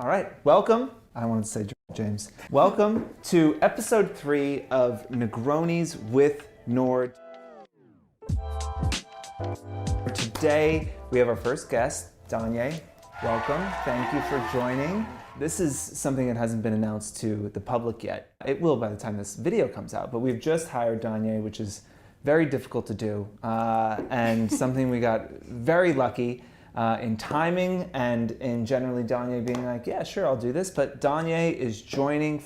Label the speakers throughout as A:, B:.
A: All right, welcome. I wanted to say James. Welcome to episode 3 of Negronis with Nord. Today we have our first guest, DonYe. Welcome. Thank you for joining. This is something that hasn't been announced to the public yet. It will by the time this video comes out, but we've just hired DonYe, which is very difficult to do, and something we got very lucky in timing and in generally DonYe being like, yeah, sure, I'll do this. But DonYe is joining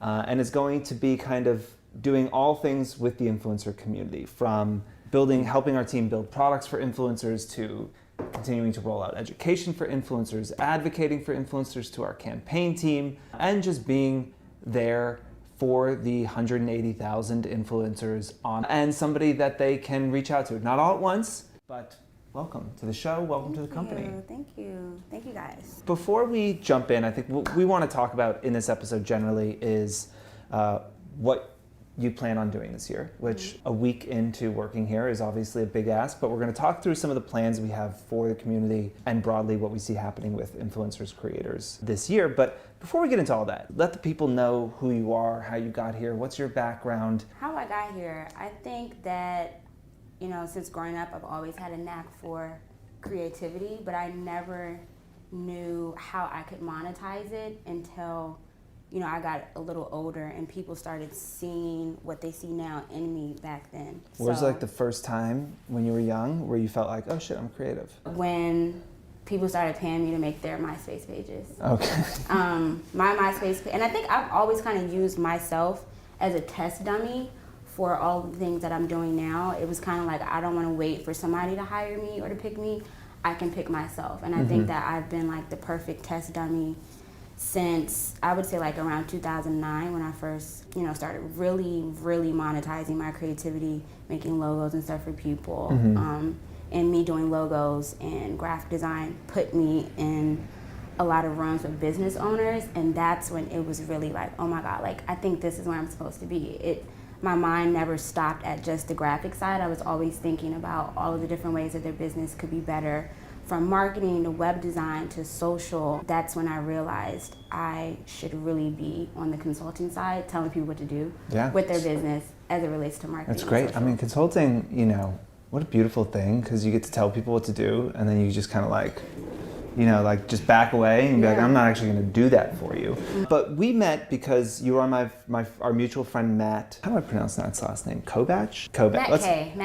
A: and is going to be kind of doing all things with the influencer community, from helping our team build products for influencers, to continuing to roll out education for influencers, advocating for influencers to our campaign team, and just being there for the 180,000 influencers and somebody that they can reach out to. Not all at once, but welcome to the show, welcome to the company.
B: Thank you guys.
A: Before we jump in, I think what we want to talk about in this episode generally is what you plan on doing this year, which a week into working here is obviously a big ask, but we're going to talk through some of the plans we have for the community and broadly what we see happening with influencers, creators this year. But before we get into all that, let the people know who you are, how you got here, what's your background.
B: How I got here, I think that, since growing up, I've always had a knack for creativity, but I never knew how I could monetize it until I got a little older and people started seeing what they see now in me back then.
A: What was like the first time when you were young where you felt like, oh shit, I'm creative?
B: When people started paying me to make their MySpace pages.
A: Okay.
B: My MySpace page, and I think I've always kind of used myself as a test dummy for all the things that I'm doing now. It was kind of like, I don't want to wait for somebody to hire me or to pick me. I can pick myself. And I think that I've been like the perfect test dummy since, I would say, like around 2009 when I first, started really monetizing my creativity, making logos and stuff for people. And me doing logos and graphic design put me in a lot of rooms with business owners, and that's when it was really like, oh my God, like I think this is where I'm supposed to be. My mind never stopped at just the graphic side. I was always thinking about all of the different ways that their business could be better, from marketing to web design to social. That's when I realized I should really be on the consulting side, telling people what to do with their business as it relates to marketing.
A: That's great. I mean, consulting, what a beautiful thing, because you get to tell people what to do, and then you just kind of like, just back away and be like, I'm not actually going to do that for you. But we met because you were on our mutual friend Matt. How do I pronounce Matt's last name? Kobach?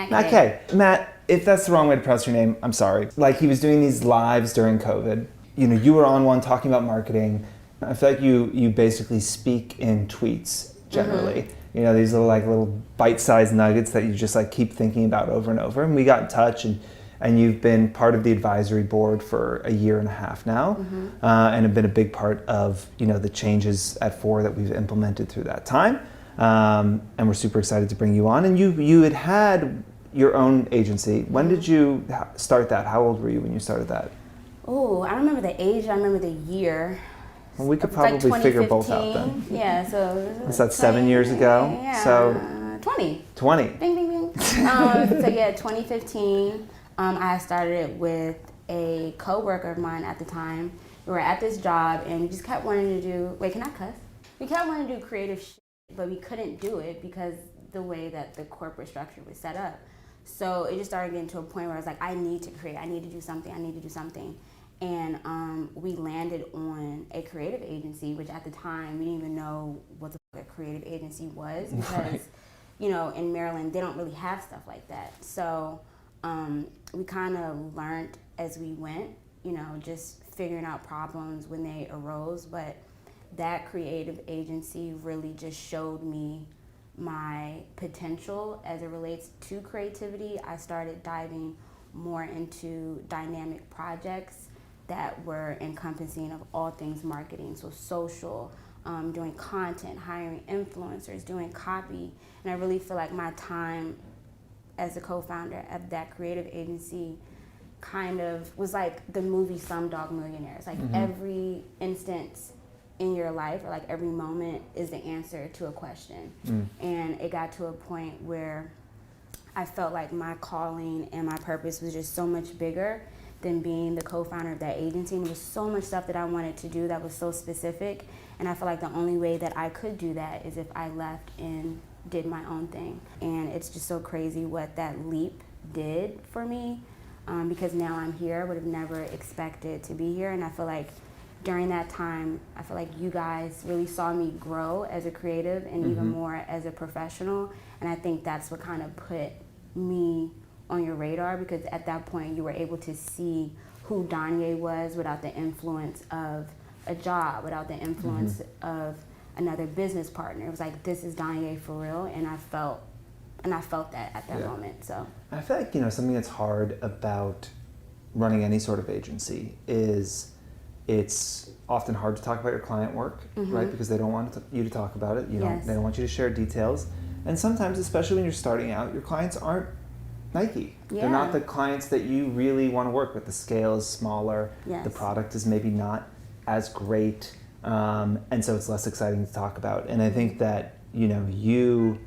A: Matt K. Matt, if that's the wrong way to pronounce your name, I'm sorry. Like, he was doing these lives during COVID. You were on one talking about marketing. I feel like you basically speak in tweets generally. These little bite-sized nuggets that you just like keep thinking about over and over. And we got in touch, and you've been part of the advisory board for a year and a half now, and have been a big part of the changes at 4 that we've implemented through that time. And we're super excited to bring you on. And you had your own agency. When did you start that? How old were you when you started that?
B: Oh, I don't remember the age. I remember the year.
A: Well, we could probably figure both out then.
B: Yeah, so
A: was that 7 years ago?
B: Yeah,
A: so
B: 20.
A: 20.
B: Bing, bing, bing. 2015. I started it with a coworker of mine at the time. We were at this job and we just kept wanting to do, wait, can I cuss? We kept wanting to do creative shit, but we couldn't do it because the way that the corporate structure was set up. So it just started getting to a point where I was like, I need to create, I need to do something. And we landed on a creative agency, which at the time we didn't even know what the fuck a creative agency was, because in Maryland they don't really have stuff like that. So we kind of learned as we went, just figuring out problems when they arose. But that creative agency really just showed me my potential as it relates to creativity. I started diving more into dynamic projects that were encompassing of all things marketing, so social, doing content, hiring influencers, doing copy. And I really feel like my time as a co-founder of that creative agency kind of was like the movie Slumdog Millionaires. Like every instance in your life, or like every moment, is the answer to a question. And it got to a point where I felt like my calling and my purpose was just so much bigger than being the co-founder of that agency. And there was so much stuff that I wanted to do that was so specific. And I feel like the only way that I could do that is if I left and did my own thing. And it's just so crazy what that leap did for me, because now I'm here. I would have never expected to be here. And I feel like during that time, I feel like you guys really saw me grow as a creative and even more as a professional. And I think that's what kind of put me on your radar, because at that point you were able to see who DonYe was without the influence of a job, without the influence of another business partner. It was like, this is DonYe for real, and I felt that at that moment. So
A: I feel like, you know, something that's hard about running any sort of agency is it's often hard to talk about your client work, right? Because they don't want you to talk about it. They don't want you to share details. And sometimes, especially when you're starting out, your clients aren't Nike. They're not the clients that you really want to work with. The scale is smaller. The product is maybe not as great. And so it's less exciting to talk about. And I think that, you know, you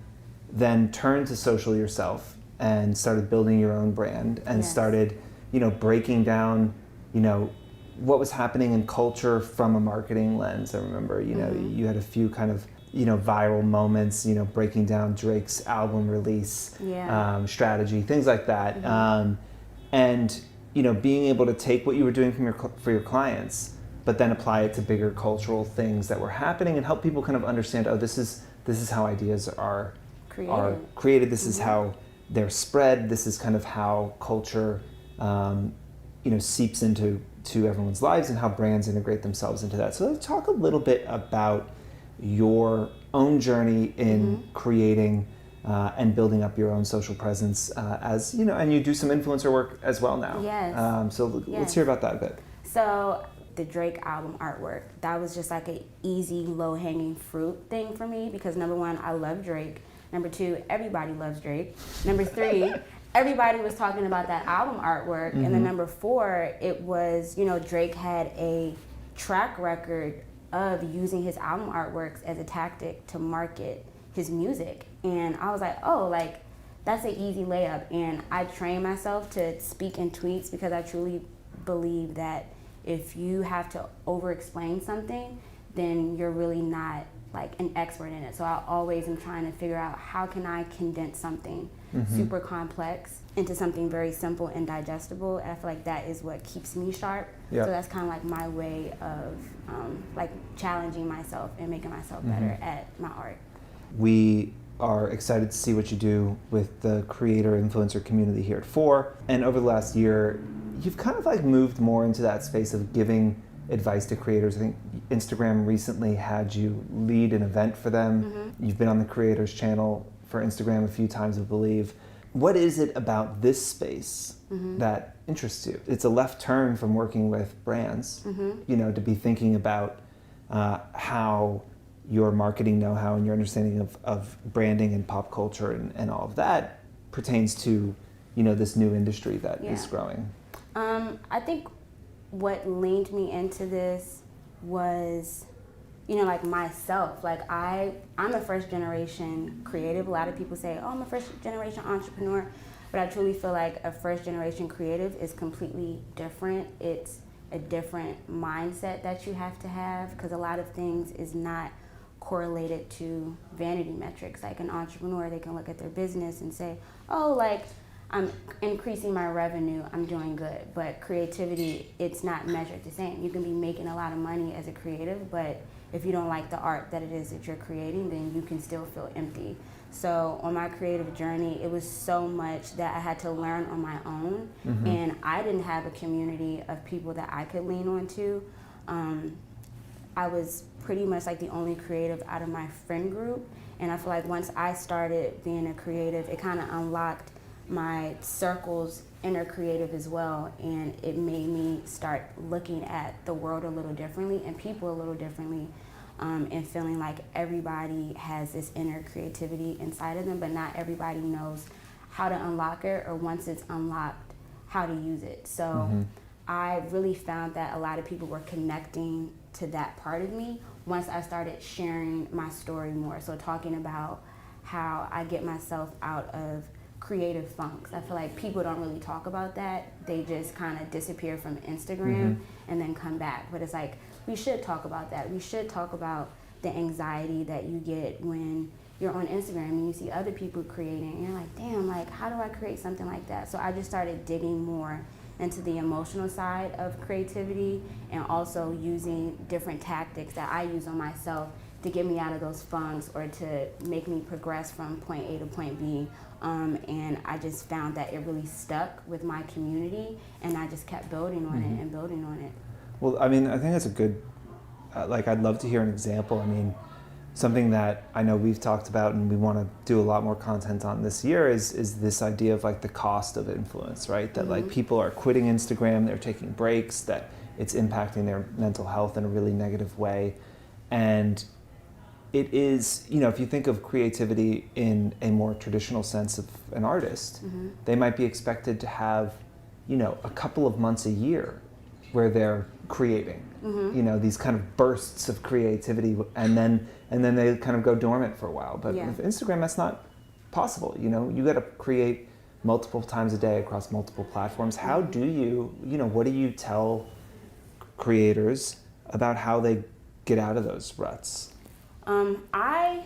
A: then turned to social yourself and started building your own brand and started, you know, breaking down, you know, what was happening in culture from a marketing lens. I remember, you know, you had a few kind of, you know, viral moments, you know, breaking down Drake's album release strategy, things like that. And, you know, being able to take what you were doing for your clients, but then apply it to bigger cultural things that were happening and help people kind of understand, oh, this is how ideas are created. This is how they're spread. This is kind of how culture, you know, seeps into everyone's lives and how brands integrate themselves into that. So let's talk a little bit about your own journey in creating and building up your own social presence, as you know, and you do some influencer work as well now. Let's hear about that a bit.
B: So the Drake album artwork, that was just like an easy, low-hanging fruit thing for me, because number one, I love Drake. Number two, everybody loves Drake. Number three, everybody was talking about that album artwork. And then number four, it was, you know, Drake had a track record of using his album artworks as a tactic to market his music. And I was like, oh, like, that's an easy layup. And I train myself to speak in tweets because I truly believe that if you have to over-explain something, then you're really not like an expert in it. So I always am trying to figure out, how can I condense something super complex into something very simple and digestible. And I feel like that is what keeps me sharp. So that's kind of like my way of like challenging myself and making myself better at my art.
A: We are excited to see what you do with the creator influencer community here at 4. And over the last year, you've kind of like moved more into that space of giving advice to creators. I think Instagram recently had you lead an event for them. You've been on the creators channel for Instagram a few times, I believe. What is it about this space that interests you? It's a left turn from working with brands, you know, to be thinking about how your marketing know-how and your understanding of branding and pop culture and all of that pertains to, you know, this new industry that is growing.
B: I think what leaned me into this was, you know, like myself. Like I'm a first generation creative. A lot of people say, oh, I'm a first generation entrepreneur, but I truly feel like a first generation creative is completely different. It's a different mindset that you have to have, because a lot of things is not correlated to vanity metrics. Like an entrepreneur, they can look at their business and say, oh, like, I'm increasing my revenue, I'm doing good. But creativity, it's not measured the same. You can be making a lot of money as a creative, but if you don't like the art that it is that you're creating, then you can still feel empty. So on my creative journey, it was so much that I had to learn on my own, and I didn't have a community of people that I could lean on to. I was pretty much like the only creative out of my friend group, and I feel like once I started being a creative, it kind of unlocked my circle's inner creative as well, and it made me start looking at the world a little differently and people a little differently, and feeling like everybody has this inner creativity inside of them, but not everybody knows how to unlock it, or once it's unlocked, how to use it. So I really found that a lot of people were connecting to that part of me once I started sharing my story more. So talking about how I get myself out of creative funks. I feel like people don't really talk about that. They just kind of disappear from Instagram and then come back. But it's like, we should talk about that. We should talk about the anxiety that you get when you're on Instagram and you see other people creating and you're like, damn, like, how do I create something like that? So I just started digging more into the emotional side of creativity and also using different tactics that I use on myself to get me out of those funks or to make me progress from point A to point B. And I just found that it really stuck with my community, and I just kept building on it and building on it.
A: Well, I mean, I think that's a good, like, I'd love to hear an example. I mean, something that I know we've talked about and we want to do a lot more content on this year is this idea of like the cost of influence, right? That like people are quitting Instagram, they're taking breaks, that it's impacting their mental health in a really negative way. And it is, you know, if you think of creativity in a more traditional sense of an artist, they might be expected to have, you know, a couple of months a year where they're creating, you know, these kind of bursts of creativity, and then they kind of go dormant for a while. But with Instagram, that's not possible. You know, you got to create multiple times a day across multiple platforms. How do you know, what do you tell creators about how they get out of those ruts?
B: I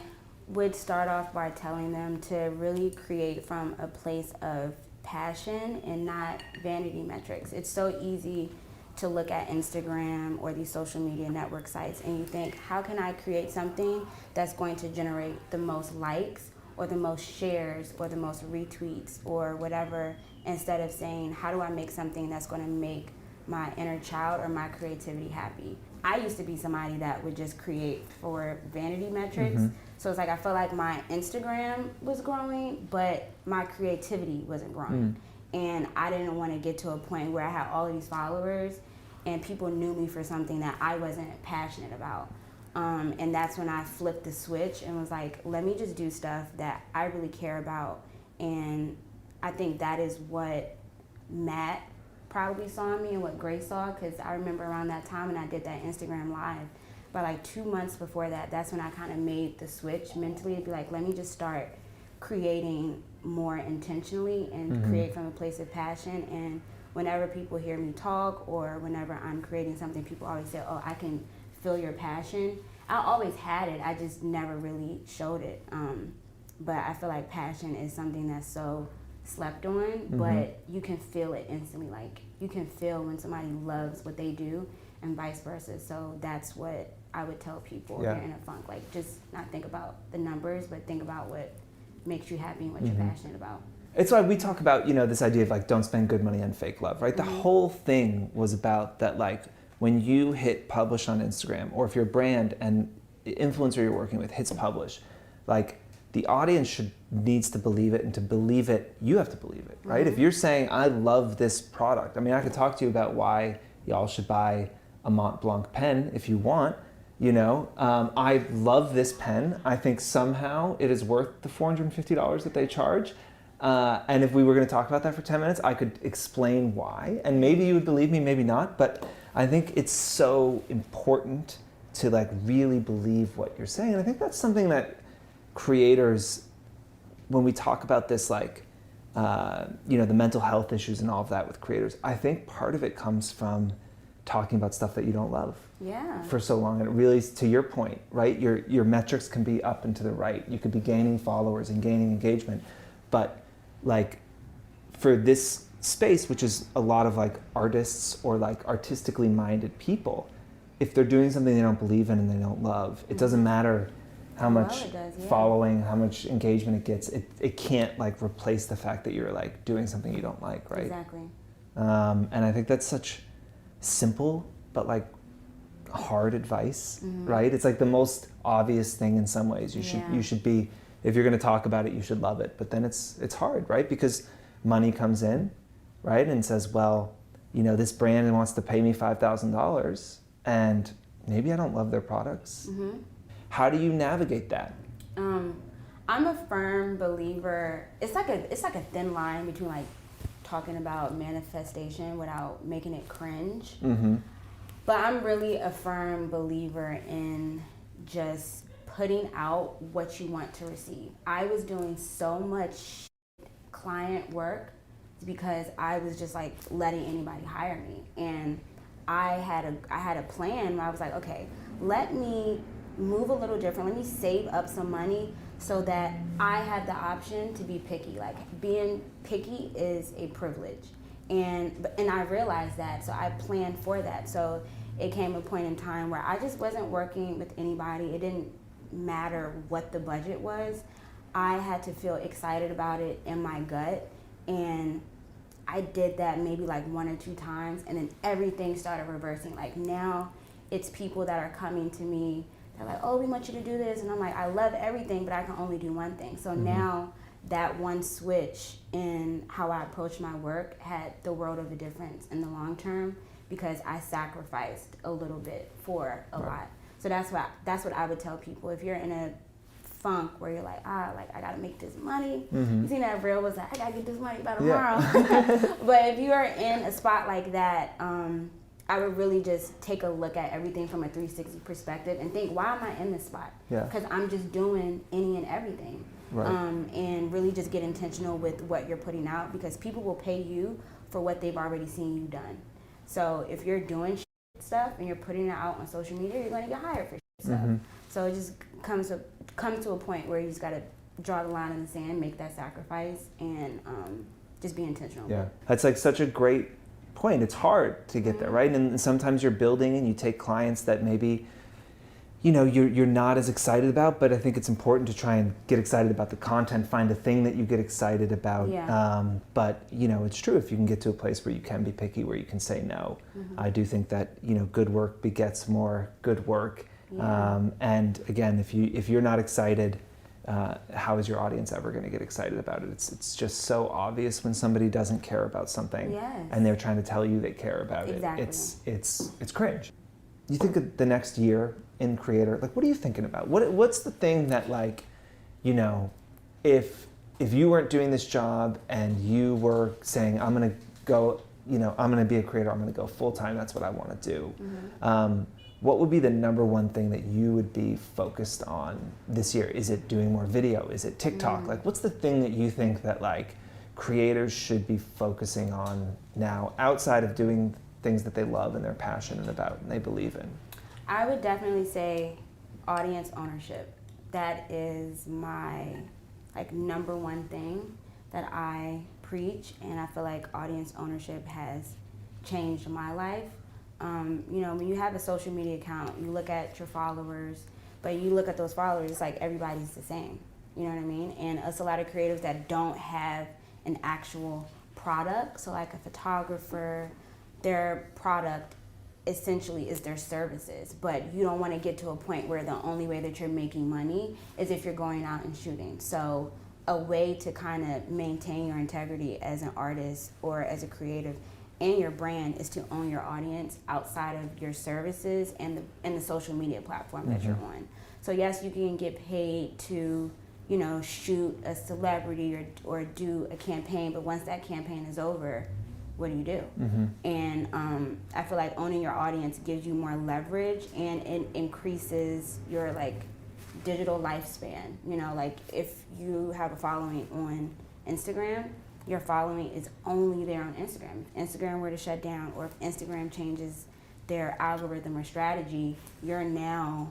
B: would start off by telling them to really create from a place of passion and not vanity metrics. It's so easy to look at Instagram or these social media network sites and you think, how can I create something that's going to generate the most likes or the most shares or the most retweets or whatever, instead of saying, how do I make something that's going to make my inner child or my creativity happy? I used to be somebody that would just create for vanity metrics. So it's like I felt like my Instagram was growing, but my creativity wasn't growing. And I didn't want to get to a point where I had all of these followers and people knew me for something that I wasn't passionate about. And that's when I flipped the switch and was like, let me just do stuff that I really care about. And I think that is what Matt probably saw in me and what Grace saw, because I remember around that time when I did that Instagram live, but like 2 months before that, that's when I kind of made the switch mentally to be like, let me just start creating more intentionally and create from a place of passion. And whenever people hear me talk or whenever I'm creating something, people always say, oh, I can feel your passion. I always had it, I just never really showed it. But I feel like passion is something that's so slept on, but you can feel it instantly. Like you can feel when somebody loves what they do and vice versa. So that's what I would tell people if they're in a funk. Like, just not think about the numbers, but think about what makes you happy and what you're passionate about.
A: It's why we talk about, you know, this idea of like, don't spend good money on fake love, right? The whole thing was about that, like, when you hit publish on Instagram, or if your brand and the influencer you're working with hits publish, like, the audience needs to believe it, and to believe it, you have to believe it, right? If you're saying, I love this product, I mean, I could talk to you about why y'all should buy a Mont Blanc pen if you want, you know. I love this pen. I think somehow it is worth the $450 that they charge. And if we were gonna talk about that for 10 minutes, I could explain why, and maybe you would believe me, maybe not, but I think it's so important to like really believe what you're saying. And I think that's something that creators, when we talk about this, like, you know, the mental health issues and all of that with creators, I think part of it comes from talking about stuff that you don't love for so long. And it really, to your point, right, your metrics can be up and to the right. You could be gaining followers and gaining engagement, but like, for this space, which is a lot of like artists or like artistically minded people, if they're doing something they don't believe in and they don't love, it doesn't matter how much following, how much engagement it gets, it can't like replace the fact that you're like doing something you don't like, right?
B: Exactly.
A: And I think that's such simple but like hard advice, right? It's like the most obvious thing in some ways. You should be, if you're going to talk about it, you should love it. But then it's hard, right? Because money comes in, right, and says, well, you know, this brand wants to pay me $5,000, and maybe I don't love their products. How do you navigate that?
B: I'm a firm believer. It's like a thin line between like talking about manifestation without making it cringe. But I'm really a firm believer in just putting out what you want to receive. I was doing so much client work is because I was just like letting anybody hire me. And I had a plan where I was like, okay, let me move a little different. Let me save up some money so that I have the option to be picky. Like, being picky is a privilege. And I realized that, so I planned for that. So it came a point in time where I just wasn't working with anybody. It didn't matter what the budget was. I had to feel excited about it in my gut. And I did that maybe like 1 or 2 times, and then everything started reversing. Like, now it's people that are coming to me. They're like, oh, we want you to do this. And I'm like, I love everything, but I can only do one thing. So now that one switch in how I approach my work had the world of a difference in the long term, because I sacrificed a little bit for a lot. So that's what I would tell people. If you're in a funk where you're like, I gotta make this money. You seen that reel was like, I gotta get this money by tomorrow. But if you are in a spot like that, I would really just take a look at everything from a 360 perspective and think, why am I in this spot? Because I'm just doing any and everything. And really just get intentional with what you're putting out, because people will pay you for what they've already seen you done. So if you're doing stuff and you're putting it out on social media, you're going to get hired for stuff. So it just comes to a point where you just got to draw the line in the sand, make that sacrifice, and just be intentional.
A: Yeah, that's like such a great point. It's hard to get there, right? And sometimes you're building and you take clients that maybe, you know, you're not as excited about, but I think it's important to try and get excited about the content, find a thing that you get excited about. But, you know, it's true, if you can get to a place where you can be picky, where you can say no. I do think that, you know, good work begets more good work. And again, if you're not excited, how is your audience ever going to get excited about it? It's just so obvious when somebody doesn't care about something and they're trying to tell you they care about it. It's cringe. You think of the next year in creator, like, what are you thinking about? What's the thing that, like, you know, if you weren't doing this job and you were saying, I'm gonna go, you know, I'm gonna be a creator, I'm gonna go full time, that's what I want to do. What would be the number one thing that you would be focused on this year? Is it doing more video? Is it TikTok? Like, what's the thing that you think that, like, creators should be focusing on now, outside of doing things that they love and they're passionate about and they believe in?
B: I would definitely say audience ownership. That is my, like, number one thing that I preach, and I feel like audience ownership has changed my life. You know, when you have a social media account, you look at your followers, but you look at those followers, it's like everybody's the same. You know what I mean? And it's a lot of creatives that don't have an actual product. So like a photographer, their product essentially is their services, but you don't want to get to a point where the only way that you're making money is if you're going out and shooting. So a way to kind of maintain your integrity as an artist or as a creative and your brand is to own your audience outside of your services and the social media platform that you're on. So yes, you can get paid to, you know, shoot a celebrity or do a campaign, but once that campaign is over, what do you do? And I feel like owning your audience gives you more leverage, and it increases your, like, digital lifespan. You know, like, if you have a following on Instagram, your following is only there on Instagram. If Instagram were to shut down, or if Instagram changes their algorithm or strategy, you're now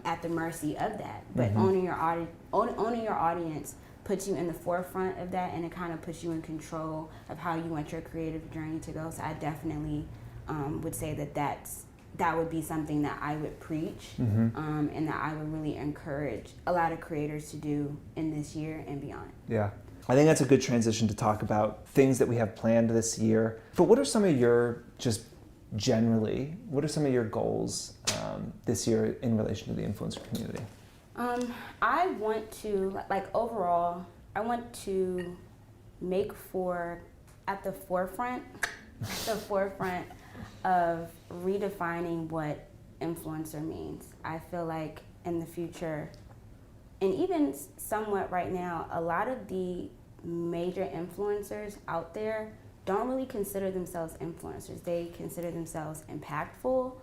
B: at the mercy of that. But owning your audience puts you in the forefront of that, and it kind of puts you in control of how you want your creative journey to go. So I definitely would say that would be something that I would preach, and that I would really encourage a lot of creators to do in this year and beyond.
A: Yeah. I think that's a good transition to talk about things that we have planned this year. But what are some of your, just generally, what are some of your goals this year in relation to the influencer community?
B: I want to, like, overall, I want to make at the forefront of redefining what influencer means. I feel like in the future, and even somewhat right now, a lot of the major influencers out there don't really consider themselves influencers. They consider themselves impactful,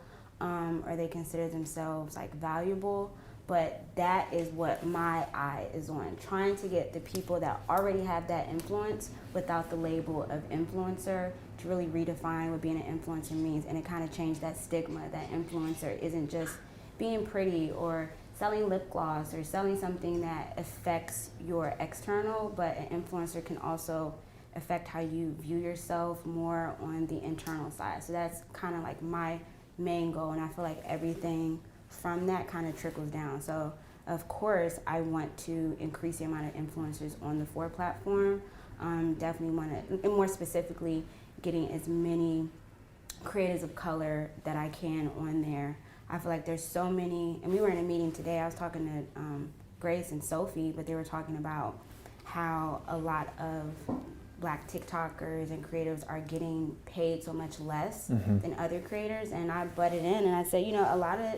B: or they consider themselves, like, valuable, but that is what my eye is on, trying to get the people that already have that influence without the label of influencer to really redefine what being an influencer means, and it kind of changed that stigma that influencer isn't just being pretty or selling lip gloss or selling something that affects your external, but an influencer can also affect how you view yourself more on the internal side. So that's kind of like my main goal, and I feel like everything from that kind of trickles down. So of course I want to increase the amount of influencers on the Four platform. Definitely want to, and more specifically, getting as many creators of color that I can on there. I feel like there's so many, and we were in a meeting today, I was talking to Grace and Sophie, but they were talking about how a lot of Black TikTokers and creatives are getting paid so much less than other creators, and I butted in and I said, you know, a lot of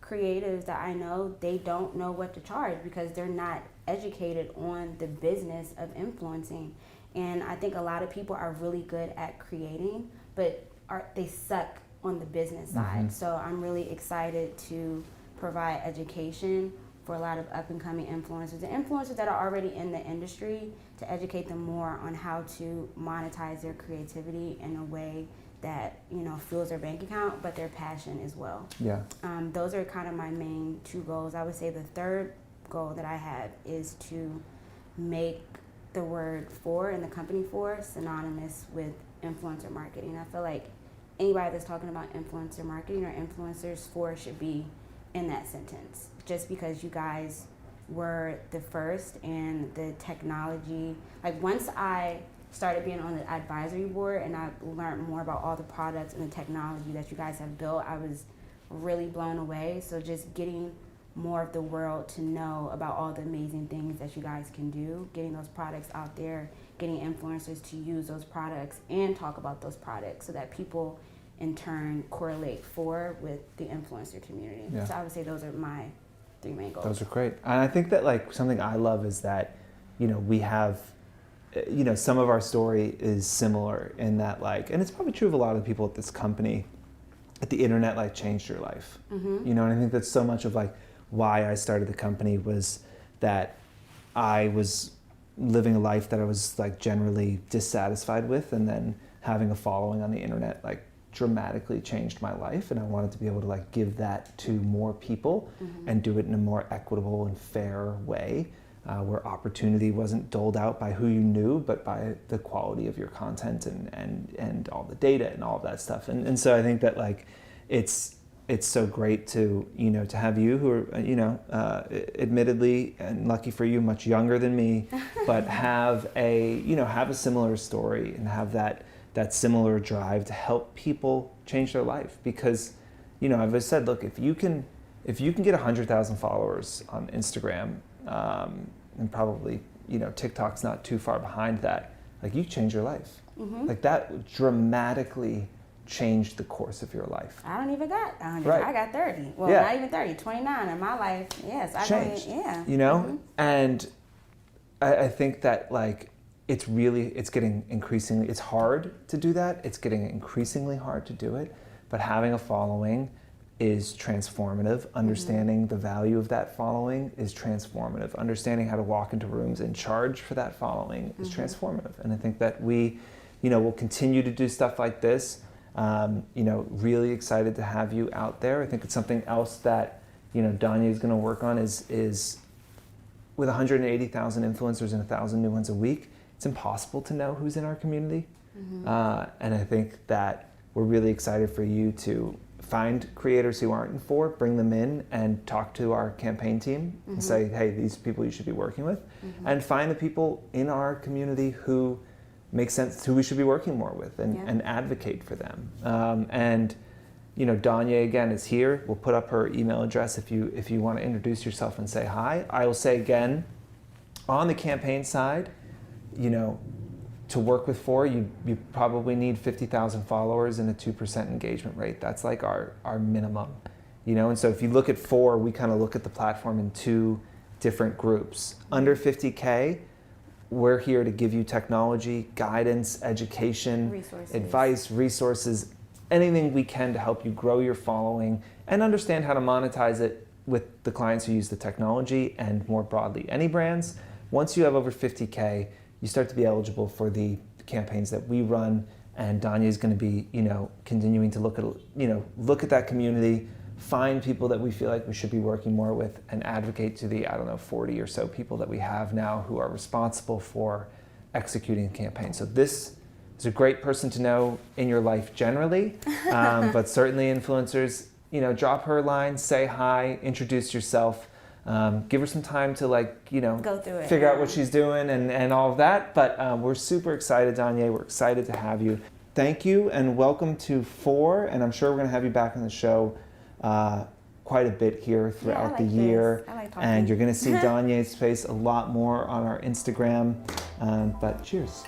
B: creatives that I know, they don't know what to charge because they're not educated on the business of influencing. And I think a lot of people are really good at creating, but they suck on the business side. So I'm really excited to provide education for a lot of up and coming influencers and influencers that are already in the industry, to educate them more on how to monetize their creativity in a way that, you know, fuels their bank account, but their passion as well.
A: Yeah.
B: Those are kind of my main two goals. I would say the third goal that I have is to make the word for and the company for synonymous with influencer marketing. I feel like anybody that's talking about influencer marketing or influencers for should be in that sentence. Just because you guys were the first, and the technology, like once I started being on the advisory board and I learned more about all the products and the technology that you guys have built, I was really blown away. So just getting more of the world to know about all the amazing things that you guys can do, getting those products out there, getting influencers to use those products and talk about those products so that people in turn correlate with the influencer community.
A: Yeah.
B: So I would say those are my three main goals.
A: Those are great. And I think that like something I love is that, you know, we have, you know, some of our story is similar in that, like, and it's probably true of a lot of the people at this company, that the internet like changed your life. You know, and I think that's so much of like why I started the company, was that I was living a life that I was like generally dissatisfied with, and then having a following on the internet like dramatically changed my life, and I wanted to be able to like give that to more people and do it in a more equitable and fair way, where opportunity wasn't doled out by who you knew, but by the quality of your content and all the data and all of that stuff. And so I think that like it's so great to, you know, to have you who are, you know, admittedly, and lucky for you, much younger than me, but have a similar story and have that similar drive to help people change their life. Because, you know, I've always said, look, if you can get 100,000 followers on Instagram, and probably, you know, TikTok's not too far behind that, like you change your life. Like that dramatically changed the course of your life.
B: I don't even got 100.
A: Right.
B: I got 30. Well,
A: Yeah.
B: not even 30, 29 in my life. Yes, I
A: Changed.
B: yeah.
A: You know? And I think that like it's getting increasingly, it's hard to do that. It's getting increasingly hard to do it. But having a following is transformative. Understanding the value of that following is transformative. Understanding how to walk into rooms and charge for that following is transformative. And I think that we, you know, will continue to do stuff like this. You know, really excited to have you out there. I think it's something else that, you know, DonYe is going to work on is with 180,000 influencers and 1,000 new ones a week, it's impossible to know who's in our community. And I think that we're really excited for you to find creators who aren't in Four, bring them in and talk to our campaign team and say, hey, these are people you should be working with. And find the people in our community who make sense, who we should be working more with, and advocate for them. And you know, DonYe again is here. We'll put up her email address if you want to introduce yourself and say hi. I will say again, on the campaign side, you know, to work with Four, you probably need 50,000 followers and a 2% engagement rate. That's like our minimum, you know. And so if you look at Four, we kind of look at the platform in two different groups. Under 50K, we're here to give you technology, guidance, education, advice, resources, anything we can to help you grow your following and understand how to monetize it with the clients who use the technology and more broadly any brands. Once you have over 50K, you start to be eligible for the campaigns that we run, and DonYe is going to be, continuing to look at that community, find people that we feel like we should be working more with, and advocate to the 40 or so people that we have now who are responsible for executing the campaign. So this is a great person to know in your life generally, but certainly influencers, drop her a line, say hi, introduce yourself, give her some time to
B: go through it,
A: figure out what she's doing and all of that. But we're super excited, DonYe. We're excited to have you. Thank you and welcome to 4, and I'm sure we're going to have you back on the show quite a bit here throughout the year.
B: I like
A: and you're going to see DonYe's face a lot more on our Instagram. But cheers.